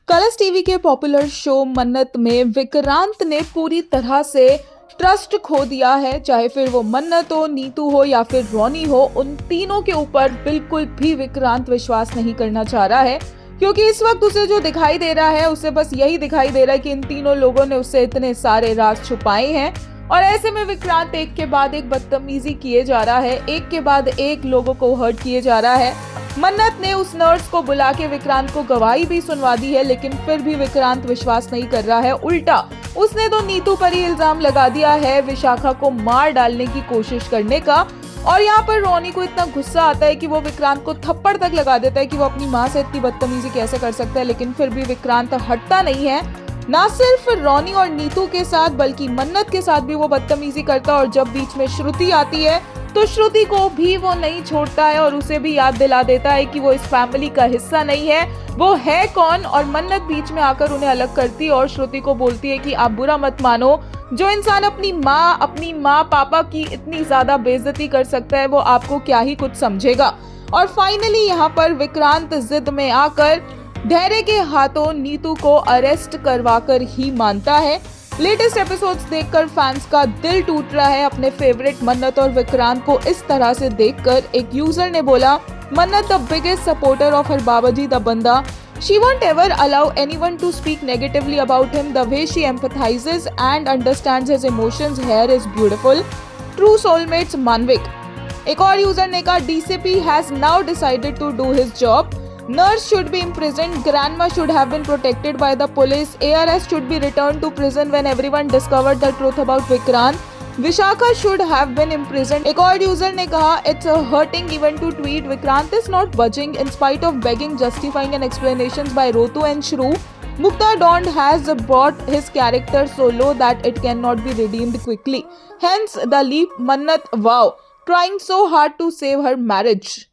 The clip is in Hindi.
कलर्स टीवी के पॉपुलर शो मन्नत में विक्रांत ने पूरी तरह से ट्रस्ट खो दिया है। चाहे फिर वो मन्नत हो, नीतू हो या फिर रोनी हो, उन तीनों के ऊपर बिल्कुल भी विक्रांत विश्वास नहीं करना चाह रहा है, क्योंकि इस वक्त उसे जो दिखाई दे रहा है उसे बस यही दिखाई दे रहा है कि इन तीनों लोगों ने उससे इतने सारे राज छुपाए हैं। और ऐसे में विक्रांत एक के बाद एक बदतमीजी किए जा रहा है, एक के बाद एक लोगों को हर्ट किए जा रहा है। मन्नत ने उस नर्स को बुला के विक्रांत को गवाही भी सुनवा दी है, लेकिन फिर भी विक्रांत विश्वास नहीं कर रहा है। उल्टा उसने तो नीतू पर ही इल्जाम लगा दिया है विशाखा को मार डालने की कोशिश करने का। और यहाँ पर रोनी को इतना गुस्सा आता है कि वो विक्रांत को थप्पड़ तक लगा देता है कि वो अपनी माँ से इतनी बदतमीजी कैसे कर सकता है, लेकिन फिर भी विक्रांत हटता नहीं है। ना सिर्फ रोनी और नीतू के साथ बल्कि मन्नत के साथ भी वो बदतमीजी करता है, और जब बीच में श्रुति आती है तो श्रुति को भी वो नहीं छोड़ता है और उसे भी याद दिला देता है कि वो इस फैमिली का हिस्सा नहीं है, वो है कौन। और मन्नत बीच में आकर उन्हें अलग करती है और श्रुति को बोलती है कि आप बुरा मत मानो, जो इंसान अपनी माँ पापा की इतनी ज्यादा बेइज्जती कर सकता है वो आपको क्या ही कुछ समझेगा। और फाइनली यहाँ पर विक्रांत जिद में आकर धैर्य के हाथों नीतू को अरेस्ट करवाकर ही मानता है। लेटेस्ट एपिसोड्स देखकर फैंस का दिल टूट रहा है। अपने फेवरेट मन्नत और विक्रांत को इस तरह से देखकर एक यूजर ने बोला, मन्नत the biggest supporter of her Babaji the बंदा, she won't ever allow anyone to speak negatively about him. The way she empathizes and understands his emotions here is beautiful. True soulmates Manvik। एक और यूजर ने कहा, DCP has now decided to do his job. Nurse should be imprisoned. Grandma should have been protected by the police. ARS should be returned to prison when everyone discovered the truth about Vikrant. Vishakha should have been imprisoned. एक और यूजर ने कहा, it's hurting even to tweet. Vikrant is not budging in spite of begging, justifying and explanations by Rotu and Shrew. Mukta Dond has brought his character so low that it cannot be redeemed quickly. Hence the leap. Mannat, wow, trying so hard to save her marriage.